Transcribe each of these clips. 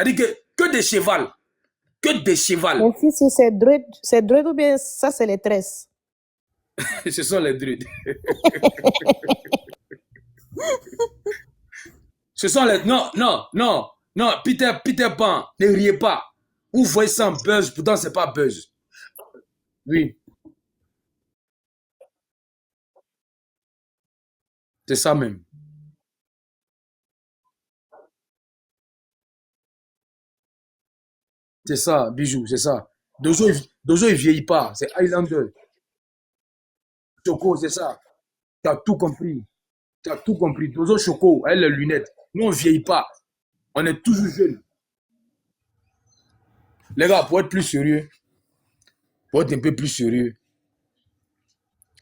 Elle dit que des chevals. Que des chevals. Mon fils, c'est dread ou bien ça, c'est les tresses? Ce sont les druides. Ce sont les... Non, Peter Pan, ne riez pas. Vous voyez ça en buzz, pourtant c'est pas buzz. Oui. C'est ça même. C'est ça, Bijou, c'est ça. Dozo, il vieillit pas. C'est Highlander. Choco, c'est ça. Tu as tout compris. Tu as tout compris. Dozo Choco, elle, les lunettes. Nous, on ne vieillit pas. On est toujours jeunes. Les gars, pour être plus sérieux, pour être un peu plus sérieux,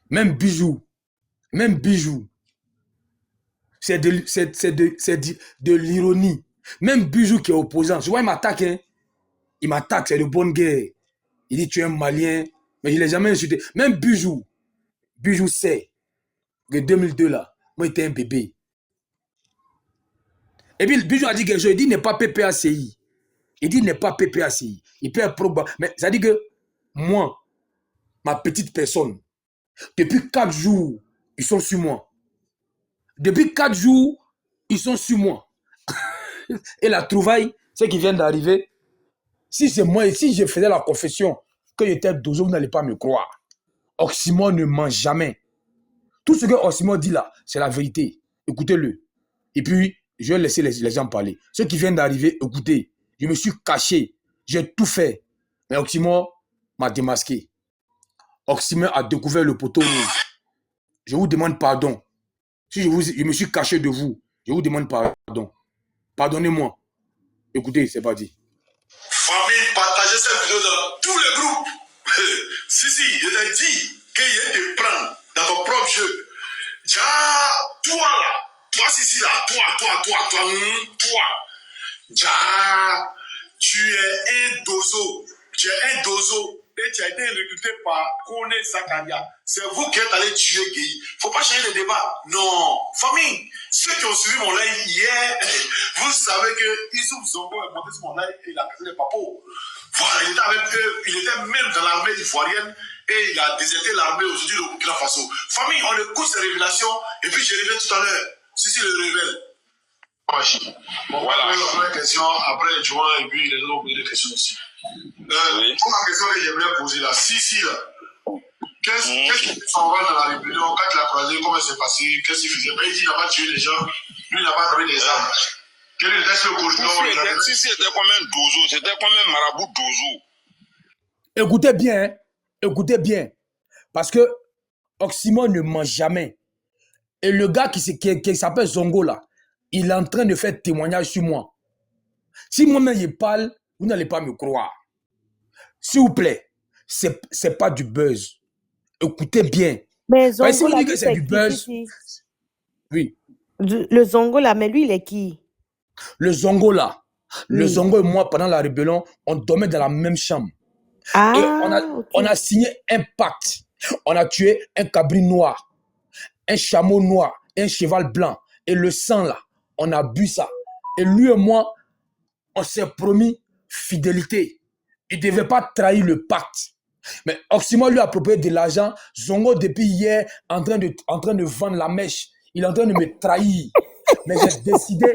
même Bijou, c'est de l'ironie. Même Bijou qui est opposant. Tu vois, il m'attaque, hein. Il m'attaque, c'est de bonne guerre. Il dit tu es un Malien, mais je ne l'ai jamais insulté. Même Bijou sait que 2002 là, moi j'étais un bébé. Et puis Bijou a dit quelque chose, il dit il n'est pas PPACI. Il dit il n'est pas PPACI. Il peut être probable. Mais ça dit que moi, ma petite personne, depuis 4 jours, ils sont sur moi. Depuis 4 jours, ils sont sur moi. Et la trouvaille, ce qui vient d'arriver, si c'est moi, si je faisais la confession que j'étais Dozo, vous n'allez pas me croire. Oxymore ne ment jamais. Tout ce que Oxymore dit là, c'est la vérité. Écoutez-le. Et puis, je vais laisser les gens parler. Ceux qui viennent d'arriver, écoutez, je me suis caché, j'ai tout fait. Mais Oxymore m'a démasqué. Oxymore a découvert le poteau rouge. Je vous demande pardon. Si je me suis caché de vous, je vous demande pardon. Pardonnez-moi. Écoutez, c'est pas dit. Famille, partagez cette vidéo dans tous les groupes. Si, je t'ai dit qu'il y a des plans dans ton propre jeu. Ja, toi là, toi Sissi là, toi. Ja, tu es un dozo. Et tu as été recruté par Kone Zakaria. C'est vous qui êtes allé tuer Guy. Il ne faut pas changer de débat. Non. Famille, ceux qui ont suivi mon live hier, vous savez que Issouf Zongo est monté sur mon live et il a cassé les papos. Voilà, il était avec eux, il était même dans l'armée ivoirienne et il a déserté l'armée aujourd'hui de Burkina Faso. Famille, on écoute ces révélations et puis je reviens tout à l'heure. Si le révèle. Bon, voilà. La première question, après Joan et puis les autres poser des questions aussi. Oui. La question que j'aimerais poser là, si là, qu'est-ce qui s'en va dans la rébellion, quand il a croisé, comment c'est passé, qu'est-ce qu'il faisait? Il dit qu'il n'a pas tué les gens, lui il n'a pas donné des armes. Quel est le coordonneur? Si c'était comme un dozo, c'était comme un marabout dozo. Écoutez bien, hein? Écoutez bien. Parce que Oxymore ne ment jamais. Et le gars qui s'appelle Zongo là, il est en train de faire témoignage sur moi. Si moi-même je parle, vous n'allez pas me croire. S'il vous plaît, c'est pas du buzz. Écoutez bien. Mais Zongo, si vous dites que c'est du buzz, oui. Le Zongo là, mais lui, il est qui? Le Zongo là, oui. Le Zongo et moi, pendant la rébellion, on dormait dans la même chambre. Ah, et on a signé un pacte. On a tué un cabri noir, un chameau noir, un cheval blanc. Et le sang là, on a bu ça. Et lui et moi, on s'est promis fidélité. Il ne devait pas trahir le pacte. Mais Oxymore lui a approprié de l'argent. Zongo, depuis hier, en train de vendre la mèche. Il est en train de me trahir. Mais j'ai décidé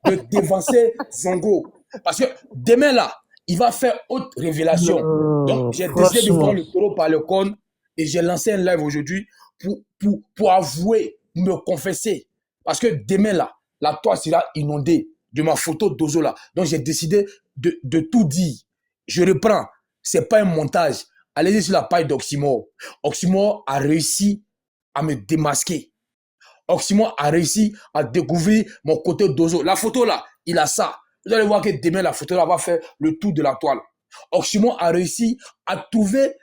de dévancer Zongo. Parce que demain là, il va faire autre révélation. Donc j'ai décidé de prendre le taureau par le corne et j'ai lancé un live aujourd'hui pour avouer, me confesser. Parce que demain là, la toile sera inondée de ma photo d'Ozo là. Donc j'ai décidé de tout dire. Je reprends. C'est pas un montage. Allez-y sur la page d'Oxymore. Oxymore a réussi à me démasquer. Oxymore a réussi à découvrir mon côté d'Ozo. La photo là, il a ça. Vous allez voir que demain, la photo là va faire le tour de la toile. Oxymore a réussi à trouver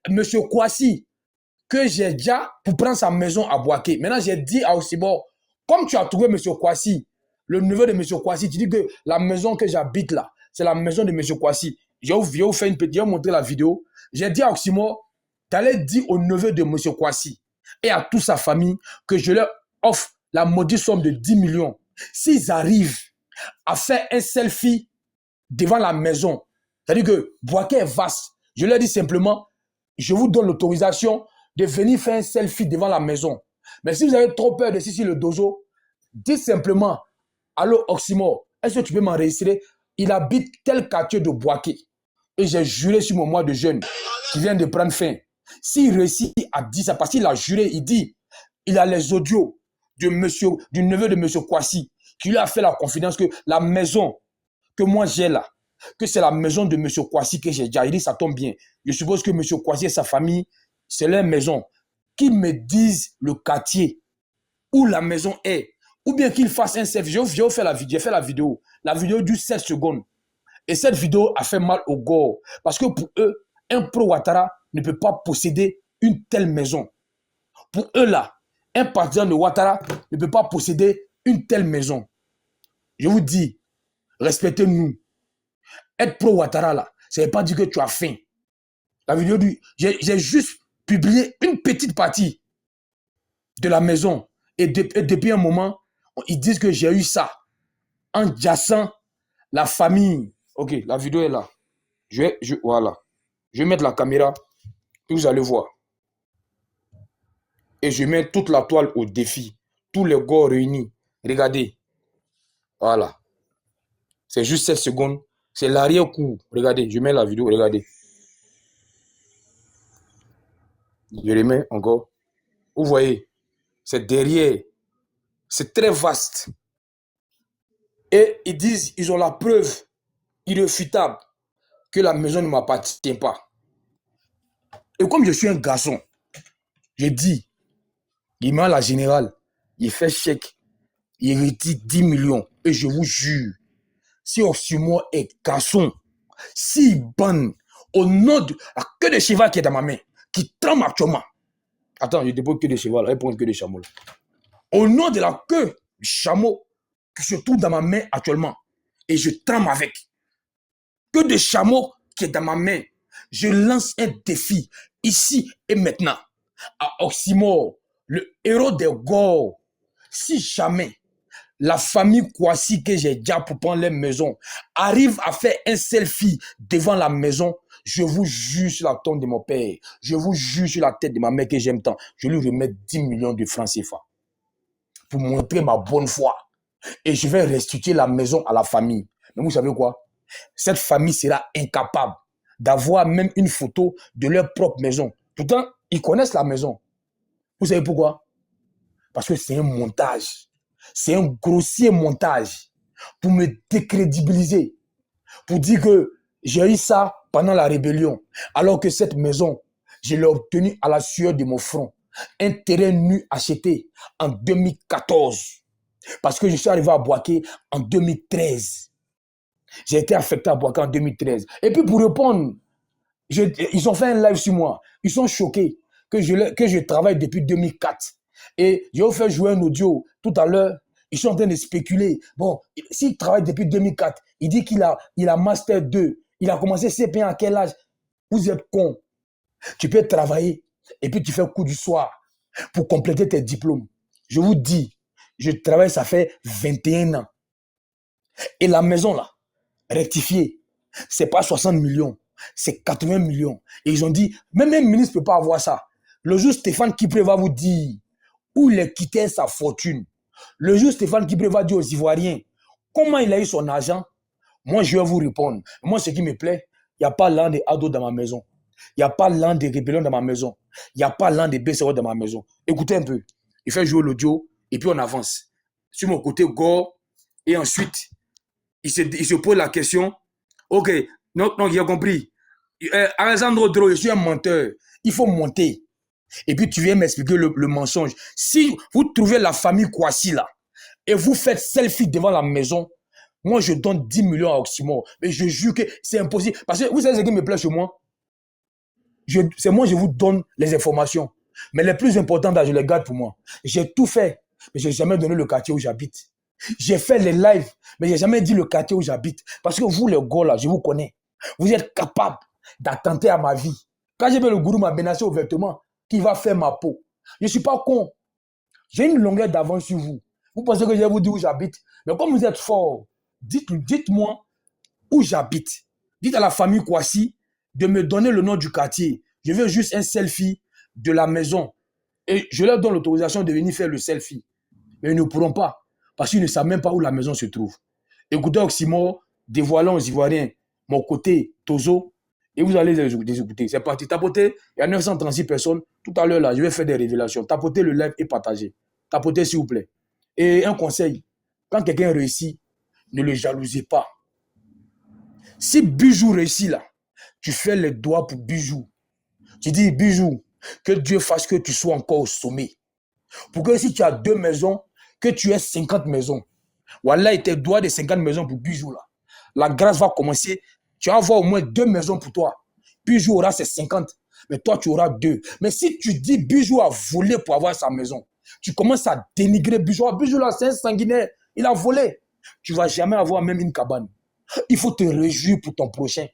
M. Kouassi, que j'ai déjà pour prendre sa maison à Boaké. Maintenant, j'ai dit à Oxymore, comme tu as trouvé M. Kouassi, le neveu de M. Kouassi, tu dis que la maison que j'habite là, c'est la maison de M. Kouassi. Je vais vous faire une petite, je vais vous montrer la vidéo. J'ai dit à Oxymore d'aller dire au neveu de M. Kouassi et à toute sa famille que je leur offre la maudite somme de 10 millions. S'ils arrivent à faire un selfie devant la maison. C'est-à-dire que Boaké est vaste. Je leur dis simplement, je vous donne l'autorisation de venir faire un selfie devant la maison. Mais si vous avez trop peur de ici le dojo, dites simplement, allô Oxymore, est-ce que tu peux m'enregistrer? Il habite tel quartier de Boaké. Et j'ai juré sur mon mois de jeûne qui vient de prendre fin. S'il réussit à dire ça, parce qu'il a juré, il dit, il a les audios du neveu de monsieur Kwasi, qui lui a fait la confidence que la maison que moi j'ai là, que c'est la maison de monsieur Kwasi que j'ai déjà. Il dit, ça tombe bien. Je suppose que monsieur Kwasi et sa famille, c'est leur maison. Qu'ils me disent le quartier où la maison est, ou bien qu'ils fassent un selfie. J'ai fait la vidéo. La vidéo dure 7 secondes. Et cette vidéo a fait mal au gore. Parce que pour eux, un pro Ouattara ne peut pas posséder une telle maison. Pour eux là, un partisan de Ouattara ne peut pas posséder une telle maison. Je vous dis, respectez-nous. Être pro Ouattara là, ça ne veut pas dire que tu as faim. La vidéo j'ai juste publié une petite partie de la maison. Et depuis un moment, ils disent que j'ai eu ça. En jassant la famille. Ok, la vidéo est là. Voilà. Je vais mettre la caméra. Et vous allez voir. Et je mets toute la toile au défi. Tous les gars réunis. Regardez. Voilà. C'est juste 7 secondes. C'est l'arrière-coup. Regardez, je mets la vidéo. Regardez. Je remets encore. Vous voyez. C'est derrière. C'est très vaste. Et ils disent, ils ont la preuve irréfutable que la maison ne m'appartient pas. Et comme je suis un garçon, je dis, il met la générale, il fait chèque, il retire 10 millions. Et je vous jure, si Oxymore est garçon, s'il banne au nom de la queue de cheval qui est dans ma main, qui tremble actuellement. Attends, je dépose que de cheval, elle prend que de chameau. Au nom de la queue du chameau qui se trouve dans ma main actuellement, et je tremble avec. Que de chameau qui est dans ma main, je lance un défi ici et maintenant à Oxymore, le héros des Gors. Si jamais la famille Kwasi que j'ai déjà pour prendre les maisons arrive à faire un selfie devant la maison, je vous jure sur la tombe de mon père, je vous jure sur la tête de ma mère que j'aime tant, je lui remets 10 millions de francs CFA pour montrer ma bonne foi. Et je vais restituer la maison à la famille. Mais vous savez quoi? Cette famille sera incapable d'avoir même une photo de leur propre maison. Pourtant, ils connaissent la maison. Vous savez pourquoi? Parce que c'est un montage. C'est un grossier montage pour me décrédibiliser. Pour dire que j'ai eu ça pendant la rébellion. Alors que cette maison, je l'ai obtenue à la sueur de mon front. Un terrain nu acheté en 2014. Parce que je suis arrivé à Boaké en 2013. J'ai été affecté à Boaké en 2013. Et puis pour répondre, ils ont fait un live sur moi. Ils sont choqués que je travaille depuis 2004. Et je vais vous faire jouer un audio tout à l'heure. Ils sont en train de spéculer. Bon, s'il travaille depuis 2004, il dit qu'il a Master 2. Il a commencé CP1 à quel âge? Vous êtes con. Tu peux travailler et puis tu fais cours du soir pour compléter tes diplômes. Je vous dis, je travaille, ça fait 21 ans. Et la maison là, rectifiée, c'est pas 60 millions, c'est 80 millions. Et ils ont dit, même un ministre ne peut pas avoir ça. Le jour Stéphane Kipré va vous dire où il a quitté sa fortune. Le jour Stéphane Kipré va dire aux Ivoiriens comment il a eu son argent. Moi, je vais vous répondre. Moi, ce qui me plaît, il n'y a pas l'an de Ado dans ma maison. Il n'y a pas l'an de Rébellion dans ma maison. Il n'y a pas l'an de BCO dans ma maison. Écoutez un peu. Il fait jouer l'audio et puis on avance. Sur mon côté, Gore. Et ensuite, il se pose la question. Ok, non, j'ai compris. Alessandro Dro, je suis un menteur. Il faut monter. Et puis tu viens m'expliquer le mensonge. Si vous trouvez la famille Kwasi là, et vous faites selfie devant la maison, moi je donne 10 millions à Oxymore. Mais je jure que c'est impossible. Parce que vous savez ce qui me plaît chez moi? C'est moi, je vous donne les informations. Mais les plus importantes, je les garde pour moi. J'ai tout fait, mais je n'ai jamais donné le quartier où j'habite. J'ai fait les lives, mais je n'ai jamais dit le quartier où j'habite. Parce que vous, les gars là, je vous connais. Vous êtes capables d'attenter à ma vie. Quand j'ai vu le gourou m'a menacé ouvertement, qui va faire ma peau. Je ne suis pas con. J'ai une longueur d'avance sur vous. Vous pensez que je vais vous dire où j'habite. Mais comme vous êtes fort, dites-moi où j'habite. Dites à la famille Kwasi de me donner le nom du quartier. Je veux juste un selfie de la maison. Et je leur donne l'autorisation de venir faire le selfie. Mais ils ne pourront pas, parce qu'ils ne savent même pas où la maison se trouve. Écoutez Oxymore, dévoilant aux Ivoiriens mon côté Tozo, et vous allez les écouter. C'est parti. Tapotez, il y a 936 personnes. Tout à l'heure, là, je vais faire des révélations. Tapotez le live et partagez. Tapotez, s'il vous plaît. Et un conseil, quand quelqu'un réussit, ne le jalousez pas. Si Bijou réussit là, tu fais les doigts pour Bijou. Tu dis, Bijou, que Dieu fasse que tu sois encore au sommet. Pour que si tu as 2 maisons, que tu aies 50 maisons. Voilà, et tes doigts de 50 maisons pour Bijou là. La grâce va commencer. Tu vas avoir au moins 2 maisons pour toi. Bijou aura ses 50, mais toi tu auras 2. Mais si tu dis Bijou a volé pour avoir sa maison, tu commences à dénigrer Bijou. Ah, Bijou là, c'est un sanguinaire. Il a volé. Tu ne vas jamais avoir même une cabane. Il faut te réjouir pour ton prochain.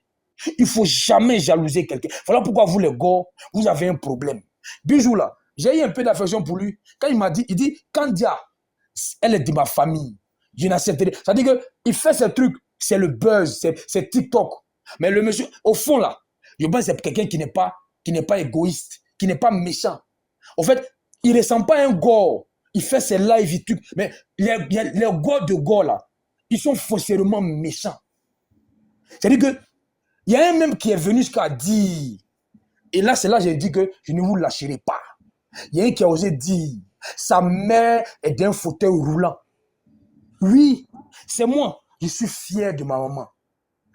Il ne faut jamais jalouser quelqu'un. Voilà pourquoi vous les gars, vous avez un problème. Bijou là, j'ai eu un peu d'affection pour lui. Quand il m'a dit, il dit, Kandia, elle est de ma famille. Je n'accepterai. Ça veut dire qu'il fait ce truc, c'est le buzz, c'est TikTok. Mais le monsieur, au fond là, je pense que c'est quelqu'un qui n'est pas égoïste, qui n'est pas méchant. En fait, il ne ressemble pas à un gars. Il fait ses lives et tout. Mais les gars de gars là, ils sont foncièrement méchants. C'est-à-dire que il y a un même qui est venu jusqu'à dire, et là c'est là que j'ai dit que je ne vous lâcherai pas. Il y a un qui a osé dire, sa mère est d'un fauteuil roulant. Oui, c'est moi. Je suis fier de ma maman.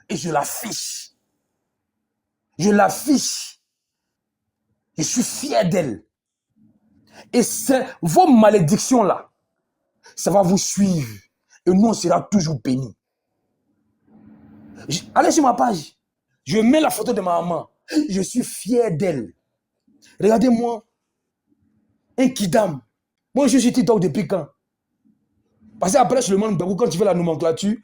Et je l'affiche. Je l'affiche. Je suis fier d'elle. Et c'est vos malédictions là, ça va vous suivre. Et nous, on sera toujours bénis. Allez sur ma page. Je mets la photo de ma maman. Je suis fier d'elle. Regardez-moi. Un kidam. Moi, je suis TikTok depuis quand? Parce qu'après, sur le monde, quand tu fais la nomenclature,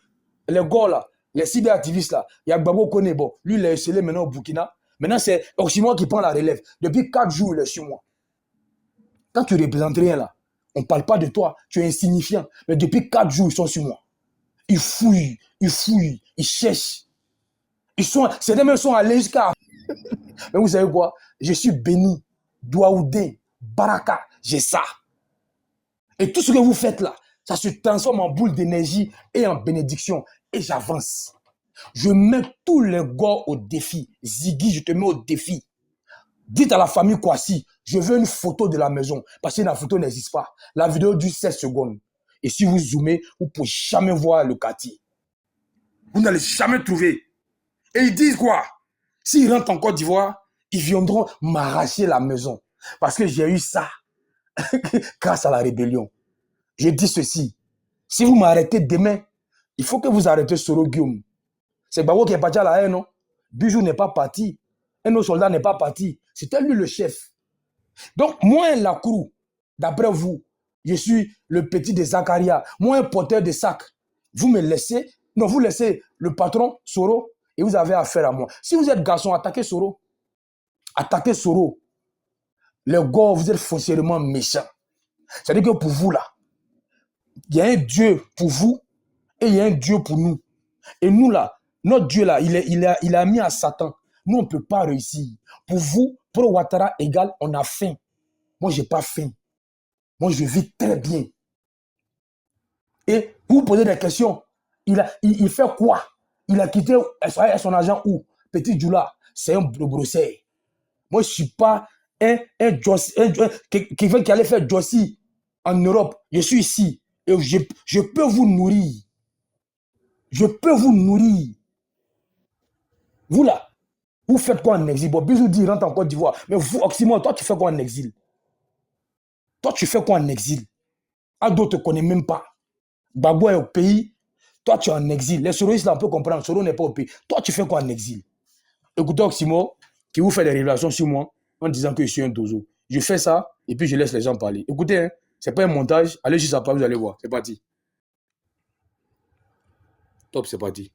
les gars là, les cyberactivistes là, il y a Gbagbo Kone, bon, lui, il est scellé maintenant au Burkina. Maintenant, c'est Oxymore qui prend la relève. Depuis 4 jours, il est sur moi. Quand tu représentes rien là, on ne parle pas de toi, tu es insignifiant. Mais depuis 4 jours, ils sont sur moi. Ils fouillent, ils cherchent. Certains même sont allés jusqu'à... Mais vous savez quoi? Je suis béni. Douaoudé, Baraka, j'ai ça. Et tout ce que vous faites là, ça se transforme en boule d'énergie et en bénédiction. Et j'avance. Je mets tous les gars au défi. Ziggy, je te mets au défi. Dites à la famille Kwasi, je veux une photo de la maison. Parce que la photo n'existe pas. La vidéo dure 16 secondes. Et si vous zoomez, vous ne pouvez jamais voir le quartier. Vous n'allez jamais trouver. Et ils disent quoi? S'ils rentrent en Côte d'Ivoire, ils viendront m'arracher la maison. Parce que j'ai eu ça grâce à la rébellion. Je dis ceci. Si vous m'arrêtez demain, il faut que vous arrêtez Soro Guillaume. C'est Babo qui est parti à la haine, non? Bijou n'est pas parti. Un autre soldat n'est pas parti. C'était lui le chef. Donc, moi, la crew, d'après vous, je suis le petit de Zakaria. Moi, un porteur de sac. Vous me laissez, non, vous laissez le patron, Soro, et vous avez affaire à moi. Si vous êtes garçon, attaquez Soro. Attaquez Soro. Les gars, vous êtes foncièrement méchants. C'est-à-dire que pour vous, là, il y a un Dieu pour vous et il y a un Dieu pour nous. Et nous, là, notre Dieu, là, il a mis à Satan. Nous, on ne peut pas réussir. Pour vous, pour Ouattara égal, on a faim. Moi, je n'ai pas faim. Moi, je vis très bien. Et vous posez des questions. Il fait quoi? Il a quitté son agent où? Petit Djoula, c'est un brosseur. Moi, je ne suis pas quelqu'un qui allait faire Jossi en Europe. Je suis ici. Et je peux vous nourrir. Je peux vous nourrir. Vous là, vous faites quoi en exil? Bon, Bijou dit, rentre en Côte d'Ivoire. Mais vous, Oxymore, toi, tu fais quoi en exil? Toi, tu fais quoi en exil? Ado ne te connaît même pas. Gbagbo est au pays. Toi, tu es en exil. Les soroistes, là, on peut comprendre. Soro n'est pas au pays. Toi, tu fais quoi en exil? Écoutez Oxymore, qui vous fait des révélations sur moi en disant que je suis un dozo. Je fais ça et puis je laisse les gens parler. Écoutez, hein, ce n'est pas un montage. Allez sur sa page, vous allez voir. C'est parti. Top, c'est parti.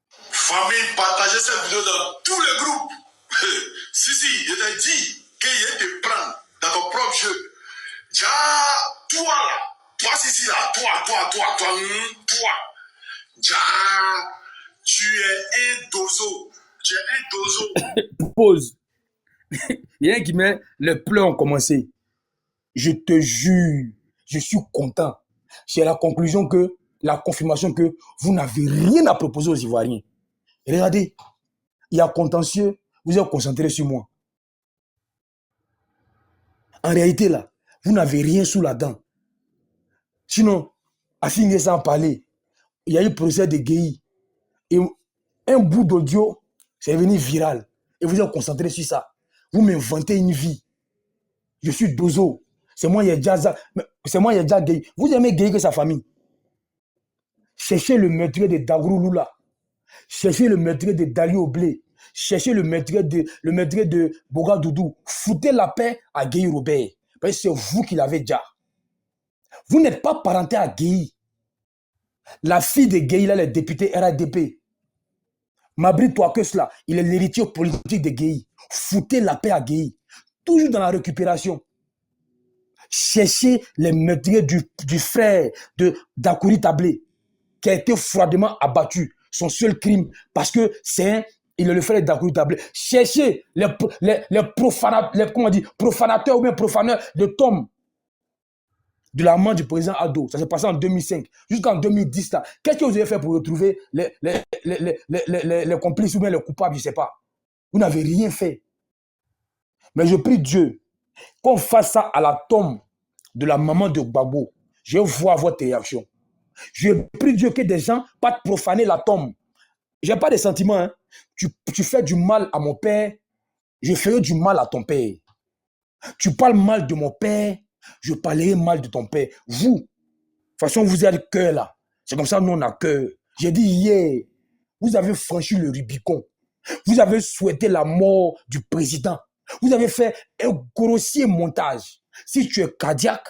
Famille, partagez cette vidéo dans tous les groupes. Si, je t'ai dit qu'il y a te prendre dans ton propre jeu. Déjà, toi là, toi, si, là, toi. Déjà, Tu es un dozo. Tu es un dozo. Pause. Il y a un qui met les pleurs ont commencé. Je te jure, je suis content. C'est la conclusion que, la confirmation que vous n'avez rien à proposer aux Ivoiriens. Et regardez, il y a contentieux, vous êtes concentrés sur moi. En réalité, là, vous n'avez rien sous la dent. Sinon, à finir sans parler, il y a eu procès de Guéhi. Et un bout d'audio, c'est devenu viral. Et vous êtes concentrés sur ça. Vous m'inventez une vie. Je suis Dozo. C'est moi, il y a déjà Guéhi. Vous aimez Guéhi que sa famille. Cherchez le meurtrier de Dagrou Lula. Cherchez le meurtrier de Dali Oblé. Cherchez le meurtrier de Boga Doudou. Foutez la paix à Guéhi Robert. Parce que c'est vous qui l'avez déjà. Vous n'êtes pas parenté à Guéhi. La fille de Guéhi, là, elle est députée RADP. Mabri Touakes, il est l'héritier politique de Guéhi. Foutez la paix à Guéhi. Toujours dans la récupération. Cherchez les meurtriers du frère de Dakouri Tablé, qui a été froidement abattu. Son seul crime, parce que il est le frère de Dakouri Tablé. Cherchez les profanateurs ou bien profaneurs de tombes de la main du président Ado. Ça s'est passé en 2005. Jusqu'en 2010, là. Qu'est-ce que vous avez fait pour retrouver les complices ou bien les coupables, je ne sais pas. Vous n'avez rien fait. Mais je prie Dieu qu'on fasse ça à la tombe de la maman de Gbagbo. Je vois votre réaction. Je prie Dieu que des gens pas profaner la tombe. Je n'ai pas de sentiments. Hein. Tu fais du mal à mon père, je ferai du mal à ton père. Tu parles mal de mon père, je parlerai mal de ton père. Vous, de toute façon, vous avez le cœur là. C'est comme ça, nous, on a cœur. J'ai dit hier, vous avez franchi le Rubicon. Vous avez souhaité la mort du président. Vous avez fait un grossier montage. Si tu es cardiaque,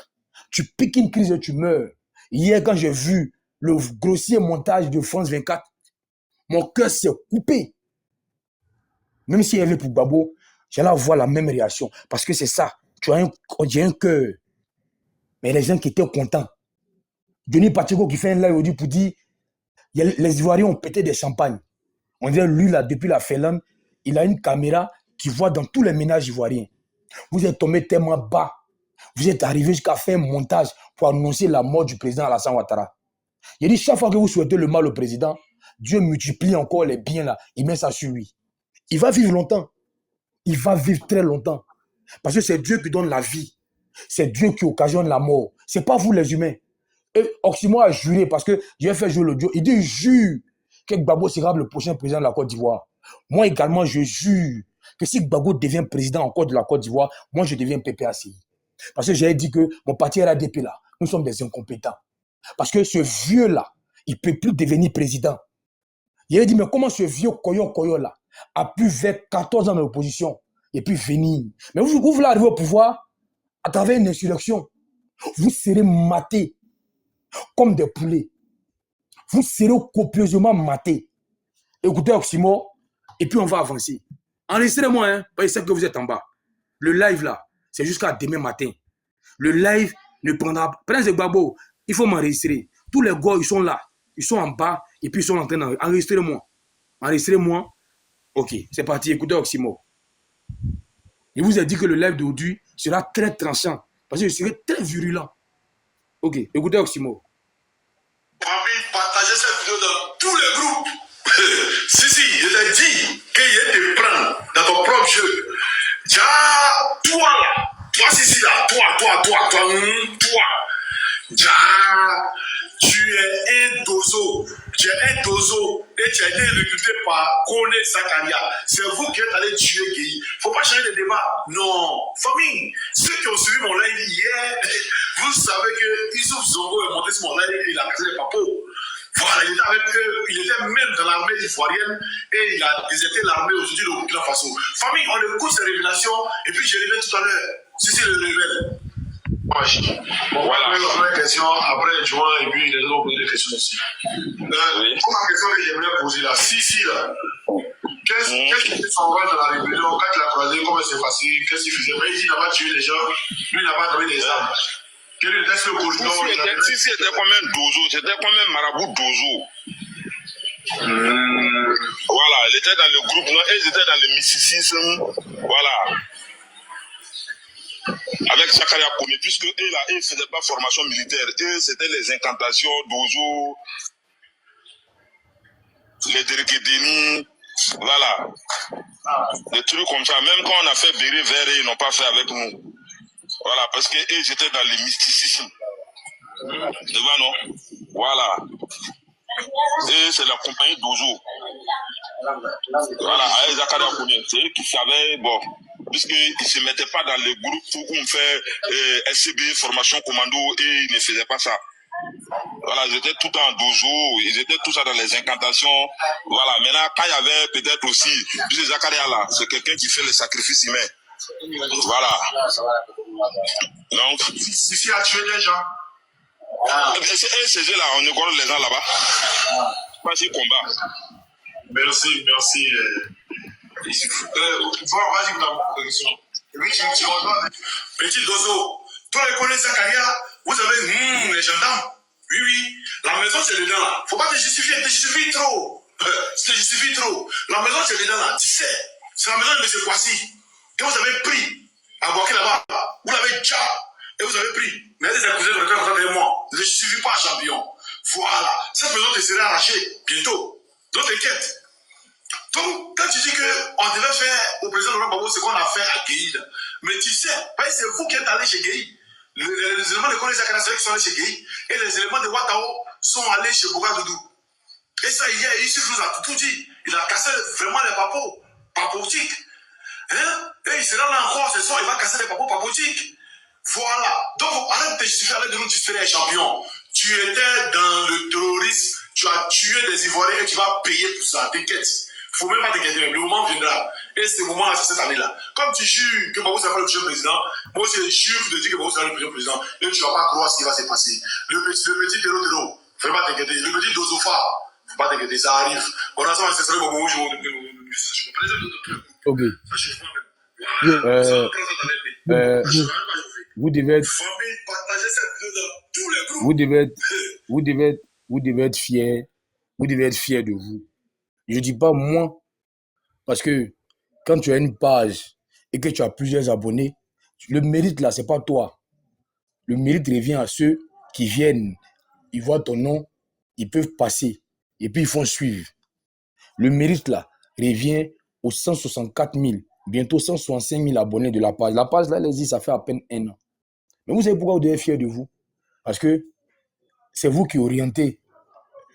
tu piques une crise et tu meurs. Hier, quand j'ai vu le grossier montage de France 24, mon cœur s'est coupé. Même s'il y avait pour Gbagbo, j'allais avoir la même réaction. Parce que c'est ça. Tu as un cœur. Mais les gens qui étaient contents. Denis Pacheco qui fait un live aujourd'hui pour dire les Ivoiriens ont pété des champagnes. On dirait lui, là, depuis la Finlande, il a une caméra qui voit dans tous les ménages ivoiriens. Vous êtes tombé tellement bas. Vous êtes arrivé jusqu'à faire un montage pour annoncer la mort du président Alassane Ouattara. Il dit chaque fois que vous souhaitez le mal au président, Dieu multiplie encore les biens là. Il met ça sur lui. Il va vivre longtemps. Il va vivre très longtemps. Parce que c'est Dieu qui donne la vie. C'est Dieu qui occasionne la mort. Ce n'est pas vous les humains. Et Oximo a juré parce que je vais faire jouer l'audio. Il dit, jure que Gbagbo sera le prochain président de la Côte d'Ivoire. Moi également, je jure que si Gbagbo devient président encore de la Côte d'Ivoire, moi je deviens PPACI. Parce que j'ai dit que mon parti RADP là, nous sommes des incompétents. Parce que ce vieux-là, il ne peut plus devenir président. Il a dit, mais comment ce vieux Koyo là a pu faire 14 ans dans l'opposition et puis venir. Mais vous voulez arriver au pouvoir à travers une insurrection. Vous serez matés comme des poulets. Vous serez copieusement matés. Écoutez Oximo, et puis on va avancer. Enregistrez-moi, hein, parce que je sais que vous êtes en bas. Le live là, c'est jusqu'à demain matin. Le live ne prendra pas. Prince Gbagbo, il faut m'enregistrer. Tous les gars, ils sont là. Ils sont en bas et puis ils sont en train d'enregistrer. Enregistrez-moi. Enregistrez-moi. Ok, c'est parti. Écoutez Oximo. Il vous a dit que le live d'aujourd'hui sera très tranchant. Parce que je serai très virulent. Ok, écoutez Oximo. Partagez cette vidéo dans tous les groupes. Si, je t'ai dit qu'il y a des plans dans ton propre jeu. Toi là. Toi, si, là. Toi. Tu es un dozo. Tu es un dozo et tu as été recruté par Kone Zakaria. C'est vous qui êtes allé tuer Guéhi. Il ne faut pas changer de débat. Non. Famille, ceux qui ont suivi mon live hier, vous savez que Issouf Zongo est monté sur mon live et il a cassé les papos. Voilà, il était même dans l'armée ivoirienne et il a déserté l'armée aujourd'hui de Burkina Faso. Famille, on écoute ces révélations et puis je révèle tout à l'heure. Si c'est le révèle. Voilà. La première question, après Joan et puis les autres poser des questions aussi. Oui. La question que j'aimerais poser là, si là, qu'est-ce qui fait son rôle dans la rébellion quand il a croisé, comment c'est facile, qu'est-ce qu'il faisait? Il dit qu'il n'a pas tué les gens, lui il n'a pas donné des armes. Quel est le cordon? Si c'était combien dozo, c'était combien marabout dozo? Voilà, il était dans le groupe, non, ils étaient dans le mysticisme, voilà, avec Zakaria Koné, puisque eux, là, ils ne faisaient pas formation militaire, eux, c'était les incantations d'Ozo, les Derekedeni, voilà, des trucs comme ça. Même quand on a fait Béré Vert, ils n'ont pas fait avec nous. Voilà, parce qu'ils étaient dans le mysticisme. Tu vois, non? Voilà. Et c'est la compagnie d'Ozo. Voilà, avec Zakaria Koné. C'est eux qui savaient, bon, puisqu'ils ne se mettaient pas dans les groupes où on fait SCB, formation commando, et ils ne faisaient pas ça. Voilà, ils étaient tout en dojo, ils étaient tout ça dans les incantations. Voilà, maintenant, quand il y avait peut-être aussi, puisque Zakaria là, c'est quelqu'un qui fait le sacrifice humain. Voilà. Donc, si a tué des gens. C'est là, on égorge les gens là-bas. Pas si combat. Merci. Vas-y, dans la position. Oui, petit dozo. Toi, les connais Zakaria, vous avez les gendarmes. Oui. La maison, c'est dedans là. Faut pas te justifier, te justifie trop. La maison, c'est dedans là. Tu sais, c'est la maison de M. Kwasi. Que vous avez pris à Boaké là-bas. Vous l'avez déjà. Et vous avez pris. Mais il y a des accusés de retraite contre moi. Ne justifie pas, champion. Voilà. Cette maison te sera arrachée bientôt. Donc t'inquiète. Donc, quand tu dis qu'on devait faire au président Laurent Gbagbo ce qu'on a fait à Guéhi, mais tu sais, c'est vous qui êtes allé chez Guéhi. Les éléments de Kone Zakara, c'est eux qui sont allés chez Guéhi. Et les éléments de Ouattao sont allés chez Bougadoudou. Et ça, hier, Yusuf nous a tout dit. Il a cassé vraiment les papos papotiques. Hein? Et il sera là encore ce soir, il va casser les papos papotiques. Voilà. Donc, arrête de justifier, arrête de nous justifier les champions. Tu étais dans le terrorisme, tu as tué des Ivoiriens et tu vas payer pour ça. T'inquiète. Faut même pas t'inquiéter, le moment viendra. Et ce moment-là, c'est cette année-là. Comme tu jures que Babou sera le prochain président, moi aussi je jure de dire que Babou sera le prochain président. Et tu ne vas pas croire ce qui va se passer. Le petit Téro, faut pas t'inquiéter. Le petit Dozofa, faut pas t'inquiéter, ça arrive. On a ça, c'est ça, Babou, Ok. Vous devez être fiers. Vous devez être fiers de vous. Je ne dis pas moi, parce que quand tu as une page et que tu as plusieurs abonnés, le mérite là, ce n'est pas toi. Le mérite revient à ceux qui viennent, ils voient ton nom, ils peuvent passer et puis ils font suivre. Le mérite là revient aux 164 000, bientôt 165 000 abonnés de la page. La page là, elle dit, ça fait à peine 1 an. Mais vous savez pourquoi vous devez être fiers de vous? Parce que c'est vous qui orientez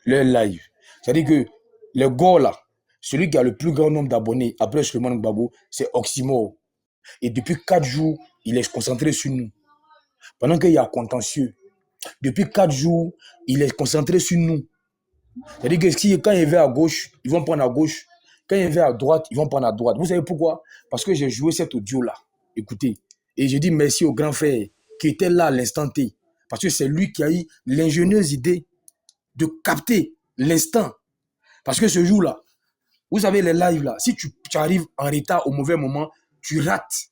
leur live. C'est-à-dire que les gars là, celui qui a le plus grand nombre d'abonnés après Souleymane Gbagbo, c'est Oxymore. Et depuis 4 jours, il est concentré sur nous. Pendant qu'il y a contentieux, depuis 4 jours, il est concentré sur nous. C'est-à-dire que quand il va à gauche, ils vont prendre à gauche. Quand il va à droite, ils vont prendre à droite. Vous savez pourquoi? Parce que j'ai joué cet audio-là. Écoutez. Et je dis merci au grand frère qui était là à l'instant T. Parce que c'est lui qui a eu l'ingénieuse idée de capter l'instant. Parce que ce jour-là, vous savez, les lives là, si tu arrives en retard au mauvais moment, tu rates.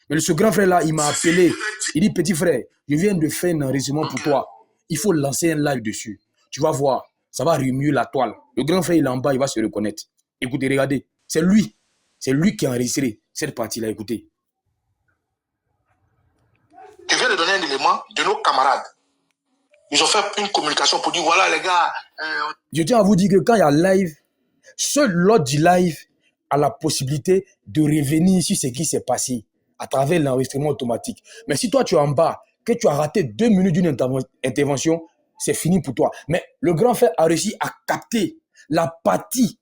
Mais ce grand frère-là, il m'a appelé. Il dit, petit frère, je viens de faire un enregistrement pour toi. Il faut lancer un live dessus. Tu vas voir, ça va remuer la toile. Le grand frère, il est en bas, il va se reconnaître. Écoutez, regardez, c'est lui qui a enregistré cette partie-là, écoutez. Je viens de donner un élément de nos camarades. Ils ont fait une communication pour dire, voilà les gars. Je tiens à vous dire que quand il y a live, seul l'autre du live a la possibilité de revenir sur ce qui s'est passé à travers l'enregistrement automatique. Mais si toi tu es en bas, que tu as raté 2 minutes d'une intervention, c'est fini pour toi. Mais le grand frère a réussi à capter la partie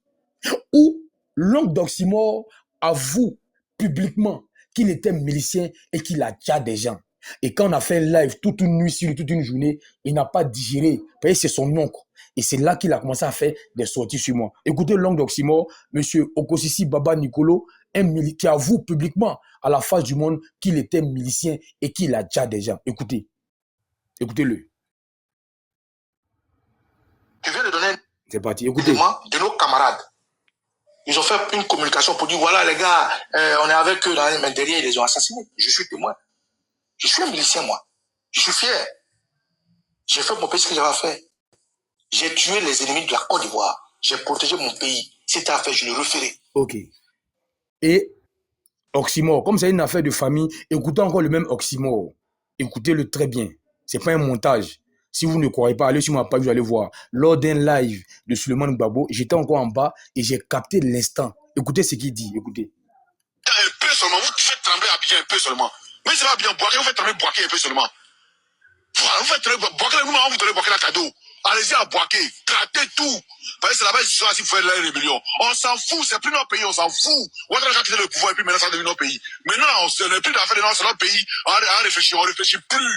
où l'oncle d'Oxymore avoue publiquement qu'il était milicien et qu'il a déjà des gens. Et quand on a fait un live toute une nuit sur toute une journée, il n'a pas digéré. Parce que c'est son oncle. Et c'est là qu'il a commencé à faire des sorties sur moi. Écoutez l'oncle d'Oxymore, M. Okosisi Baba Nicolo, qui avoue publiquement à la face du monde qu'il était milicien et qu'il a déjà des gens. Écoutez. Écoutez-le. Je viens de donner c'est parti. Écoutez. De nos camarades. Ils ont fait une communication pour dire, voilà les gars, on est avec eux, mais derrière, ils les ont assassinés. Je suis témoin. Je suis un milicien, moi. Je suis fier. J'ai fait mon pays ce que j'avais fait. J'ai tué les ennemis de la Côte d'Ivoire. J'ai protégé mon pays. Si tu as fait, je le referai. Ok. Et oxymore, comme c'est une affaire de famille, écoutez encore le même oxymore. Écoutez-le très bien. C'est pas un montage. Si vous ne croyez pas, allez sur ma page, vous allez voir. Lors d'un live de Suleiman Gbagbo, j'étais encore en bas et j'ai capté l'instant. Écoutez ce qu'il dit. Écoutez. Un peu seulement, vous faites trembler Abidjan un peu seulement. Mais c'est pas bien Boaké, vous faites trembler Boaké un peu seulement. Voilà, vous faites trembler Boaké, vous donnez Boaké la cadeau. Allez-y à Boaké, grattez tout. Parce que c'est là-bas, ils sont assis pour faire la rébellion. On s'en fout, c'est plus notre pays, on s'en fout. Ouattara a quitté le pouvoir et puis maintenant ça devient notre pays. Maintenant, on n'est plus d'affaires de notre pays. On réfléchit plus.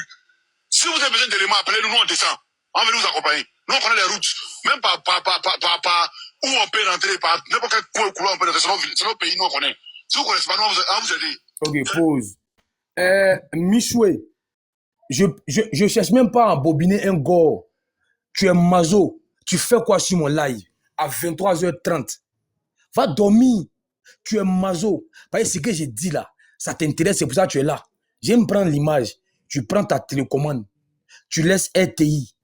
Si vous avez besoin d'éléments, appelez-nous, nous on descend. On va nous accompagner. Nous on connaît les routes. Même pas où on peut rentrer, par n'importe quel coin ou couloir on peut rentrer. C'est notre pays, nous on connaît. Si vous ne connaissez pas, nous on va vous aider. Ok, pause. Michoué, je cherche même pas à bobiner un gore. Tu es mazo. Tu fais quoi sur mon live à 23h30? Va dormir. Tu es mazo. Parce que ce que j'ai dit là, ça t'intéresse, c'est pour ça que tu es là. J'aime prendre l'image. Tu prends ta télécommande. Tu laisses RTI.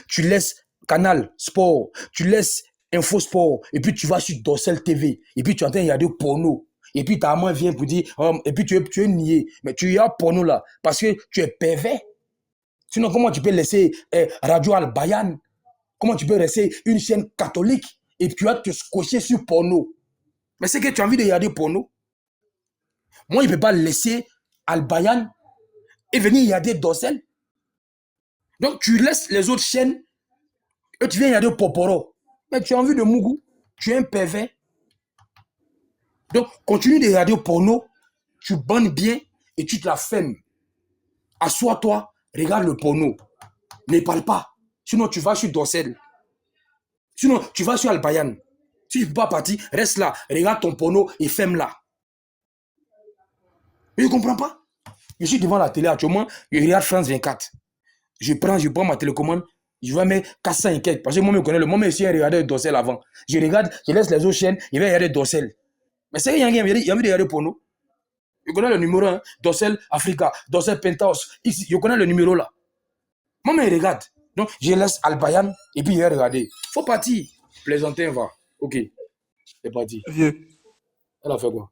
Tu laisses Canal Sport. Tu laisses Info Sport. Et puis tu vas sur Dossel TV. Et puis tu entends, il y a des pornos. Et puis ta maman vient pour dire, et puis tu es nié. Mais tu as porno là. Parce que tu es pervers. Sinon, comment tu peux laisser Radio Al-Bayan? Comment tu peux laisser une chaîne catholique et tu vas te scotcher sur porno? Mais c'est que tu as envie de regarder porno. Moi, il ne peut pas laisser Al-Bayan et venir regarder Dossel. Donc, tu laisses les autres chaînes et tu viens regarder Poporo. Mais tu as envie de Mougou. Tu es un pervers. Donc, continue de regarder porno. Tu bannes bien et tu te la fermes. Assois-toi, regarde le porno. Ne parle pas. Sinon, tu vas sur Dossel. Sinon, tu vas sur Al-Bayan. Si tu ne peux pas partir, reste là. Regarde ton porno et ferme-la. Mais je ne comprends pas. Je suis devant la télé actuellement. Je regarde France 24. Je prends ma télécommande. Je vais mettre 400 et quelques. Parce que moi, je connais le moment ici, je regardais Dossel avant. Je regarde, je laisse les autres chaînes. Je vais regarder Dossel. Mais c'est qu'il y a envie de regarder porno. Je connais le numéro 1. Dossel Africa. Dossel Penthouse. Ici, je connais le numéro là. Moi, je regarde. Donc, je laisse Al-Bayan et puis je vais regarder. Faut partir. Plaisanter, on va. Ok. C'est parti. Vieux. Elle a fait quoi?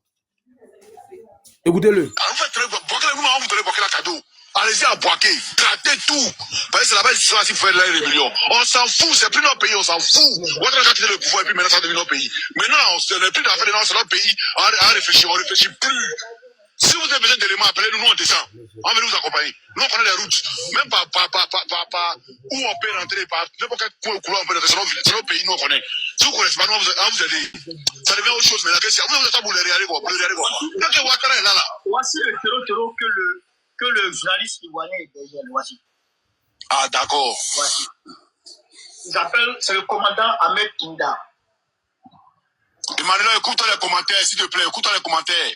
Écoutez-le. Vous faites trembler Boaké, nous on vous donne Boaké la cadeau. Allez-y à Boaké, grattez tout. Parce que c'est là-bas, ils sont assis pour faire la rébellion. On s'en fout, c'est plus notre pays, on s'en fout. Ouattara a quitté le pouvoir et puis maintenant ça devient notre pays. Maintenant, on n'est plus d'affaires de notre pays. On réfléchit plus. Si vous avez besoin d'éléments, appelez-nous, nous on descend. On va nous accompagner. Nous on connaît les routes. Même pas où on peut rentrer, par n'importe quel coin ou couloir on peut rentrer. C'est notre pays, nous on connaît. Si vous ne connaissez pas, nous on va vous aider. Ça devient autre chose maintenant. Vous le regardez quoi? Donc Ouattara est là. Voici le terreau que le journaliste ivoirien est derrière. Voici. Ah d'accord. Voici. C'est le commandant Ahmed Kinda. Emmanuel, écoute les commentaires, s'il te plaît. Écoute les commentaires.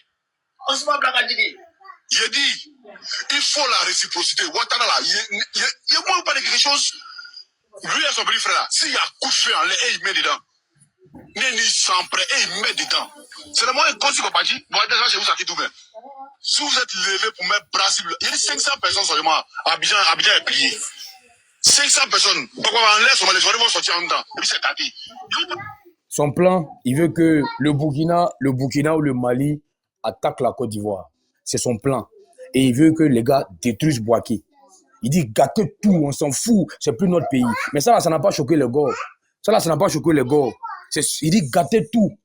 Osman Blagadidi. J'ai dit, il faut la réciprocité. Ouattara là, il ne pas de quelque chose. Lui et son petit frère là, s'il y a coup de feu en l'air, il met dedans. Il s'en prêt et il met dedans. C'est le moyen qu'on s'y va pas dire. Moi, déjà, je vous acquitte tout même. Si vous êtes levé pour mettre bras cible, il y a 500 personnes seulement. Abidjan est plié. 500 personnes. Pourquoi on laisse, les joueurs vont sortir en même temps. Et puis c'est tâté. Son plan, il veut que le Burkina ou le Mali attaque la Côte d'Ivoire. C'est son plan. Et il veut que les gars détruisent Boaké. Il dit gâtez tout, on s'en fout, c'est plus notre pays. Mais ça là, ça n'a pas choqué les gars. Ça n'a pas choqué les gars. Il dit gâtez tout,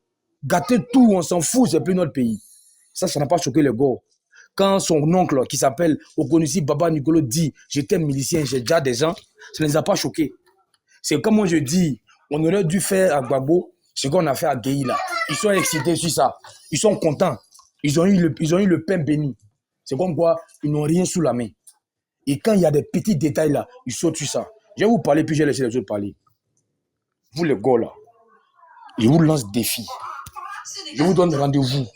on s'en fout, c'est plus notre pays. Ça n'a pas choqué les gars. Quand son oncle, qui s'appelle Okonissi Baba Nicolo, dit j'étais milicien, j'ai déjà des gens, ça ne les a pas choqués. C'est comme moi je dis, on aurait dû faire à Gbagbo ce qu'on a fait à Gueye là. Ils sont excités sur ça. Ils sont contents. Ils ont eu le pain béni. C'est comme quoi, ils n'ont rien sous la main. Et quand il y a des petits détails là, ils sautent sur ça. Je vais vous parler, puis je vais laisser les autres parler. Vous les gars là, je vous lance défi. Je vous donne rendez-vous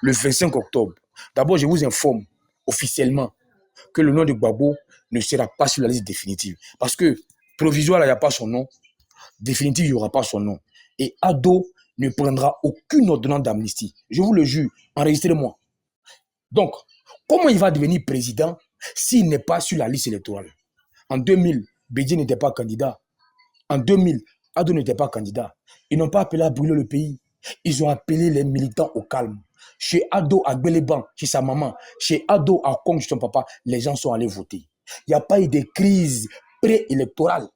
le 25 octobre. D'abord, je vous informe officiellement que le nom de Gbagbo ne sera pas sur la liste définitive. Parce que provisoire, il n'y a pas son nom. Définitive, il n'y aura pas son nom. Et Ado ne prendra aucune ordonnance d'amnistie. Je vous le jure, enregistrez-moi. Donc, comment il va devenir président s'il n'est pas sur la liste électorale? En 2000, Bédié n'était pas candidat. En 2000, Ado n'était pas candidat. Ils n'ont pas appelé à brûler le pays. Ils ont appelé les militants au calme. Chez Ado à Béléban, chez sa maman, chez Ado à Kong, chez son papa, les gens sont allés voter. Il n'y a pas eu de crise pré-électorale.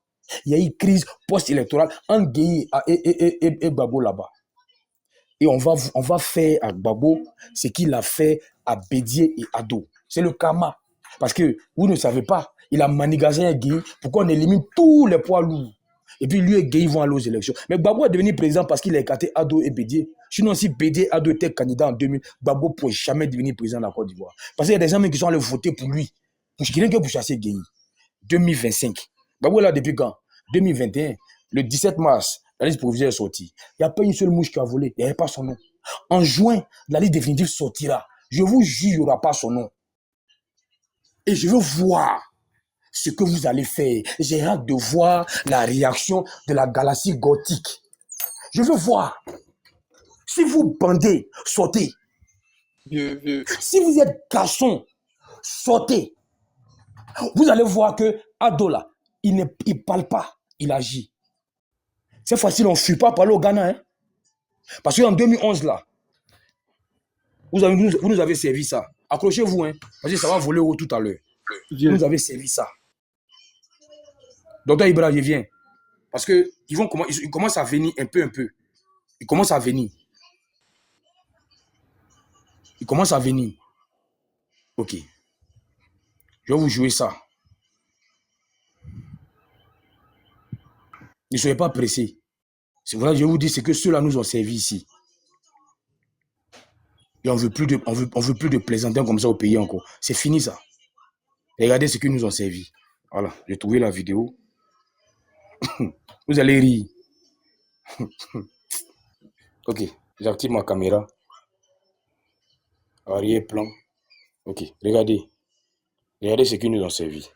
Il y a eu une crise post-électorale en Guéhi et Gbagbo là-bas. Et on va faire à Gbagbo ce qu'il a fait à Bédié et Ado. C'est le karma. Parce que vous ne savez pas, il a manigasé un Guéhi pour qu'on élimine tous les poids lourds. Et puis lui et Guéhi vont aller aux élections. Mais Gbagbo est devenu président parce qu'il a écarté Ado et Bédié. Sinon, si Bédié et Ado étaient candidats en 2000, Gbagbo ne pourrait jamais devenir président de la Côte d'Ivoire. Parce qu'il y a des gens qui sont allés voter pour lui. Rien que pour chasser Guéhi. 2025. Gbagbo est là depuis quand? 2021. Le 17 mars, la liste provisoire est sortie. Il n'y a pas une seule mouche qui a volé. Il n'y avait pas son nom. En juin, la liste définitive sortira. Je vous jure, il n'y aura pas son nom. Et je veux voir ce que vous allez faire. J'ai hâte de voir la réaction de la galaxie gothique. Je veux voir. Si vous bandez, sortez. Si vous êtes garçon, sortez. Vous allez voir que Ado là, il ne parle pas, il agit. C'est facile, on ne fuit pas parler au Ghana. Hein? Parce qu'en 2011 là, vous nous avez servi ça. Accrochez-vous, hein, parce que ça va voler haut tout à l'heure. Vous nous avez servi ça. Docteur Ibra, je viens. Parce qu'ils commencent à venir un peu. Ils commencent à venir. Ok. Je vais vous jouer ça. Ne soyez pas pressés. C'est vrai, je vous dis, c'est que ceux-là nous ont servi ici. Et on veut plus de plaisantins comme ça au pays encore. C'est fini ça. Regardez ce qu'ils nous ont servi. Voilà, j'ai trouvé la vidéo. Vous allez rire. Ok, j'active ma caméra. Arrière-plan. Ok, regardez. Regardez ce qu'ils nous ont servi.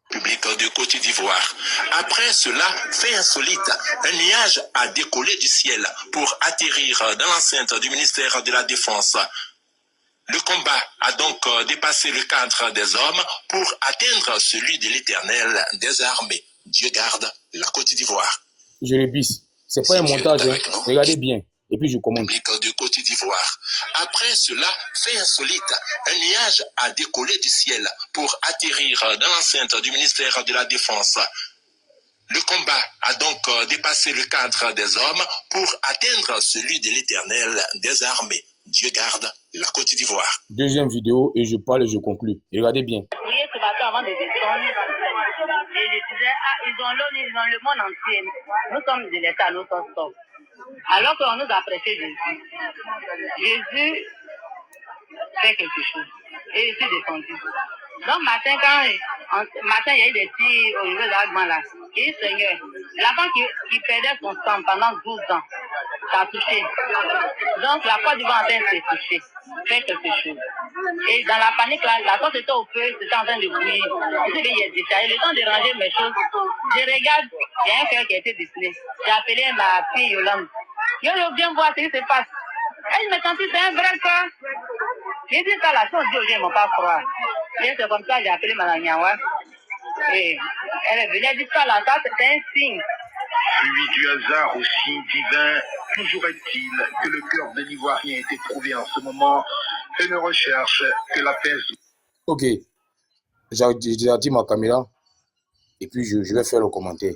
Public de Côte d'Ivoire. Après cela, fait insolite, un nuage a décollé du ciel pour atterrir dans l'enceinte du ministère de la Défense. Le combat a donc dépassé le cadre des hommes pour atteindre celui de l'Éternel des armées. Dieu garde la Côte d'Ivoire. Je le bis. C'est pas un montage, hein. Regardez bien. Et puis je commente. Public de Côte d'Ivoire. Après cela, fait insolite, un nuage a décollé du ciel pour atterrir dans l'enceinte du ministère de la Défense. Le combat a donc dépassé le cadre des hommes pour atteindre celui de l'Éternel des armées. Dieu garde la Côte d'Ivoire. Deuxième vidéo et je parle et je conclus. Regardez bien. Oui, ce matin avant de descendre, et je disais, ils ont l'ONU, ils ont le monde entier. Nous sommes de l'État, nous sommes stop. Alors qu'on nous a prêché Jésus. Jésus fait quelque chose. Et je suis descendu. Donc, matin, il y a eu des tirs au niveau de l'Agman là. Et Seigneur, l'enfant qui perdait son sang pendant 12 ans, ça a touché. Donc, la Côte d'Ivoire en train de se toucher. Fait quelque chose. Et dans la panique là, la sauce était au feu, c'était en train de bouillir. Je sais qu'il y a des détails. Le temps de ranger mes choses, je regarde, il y a un cœur qui a été dessiné. J'ai appelé ma fille Yolande. Yolo, viens voir ce qui se passe. Elle me sentit, c'est un vrai cœur. J'ai dit ça, la chose dit aux gens, ils ne m'ont pas croire. Et c'est comme ça, j'ai appelé Mme Nyawa. Et elle est venue, elle dit ça, là, ça, c'est un signe. Suivi du hasard au signe divin, toujours est-il que le cœur de l'Ivoirien est éprouvé en ce moment et ne recherche que la paix. Ok. J'ai dit ma caméra et puis je vais faire le commentaire.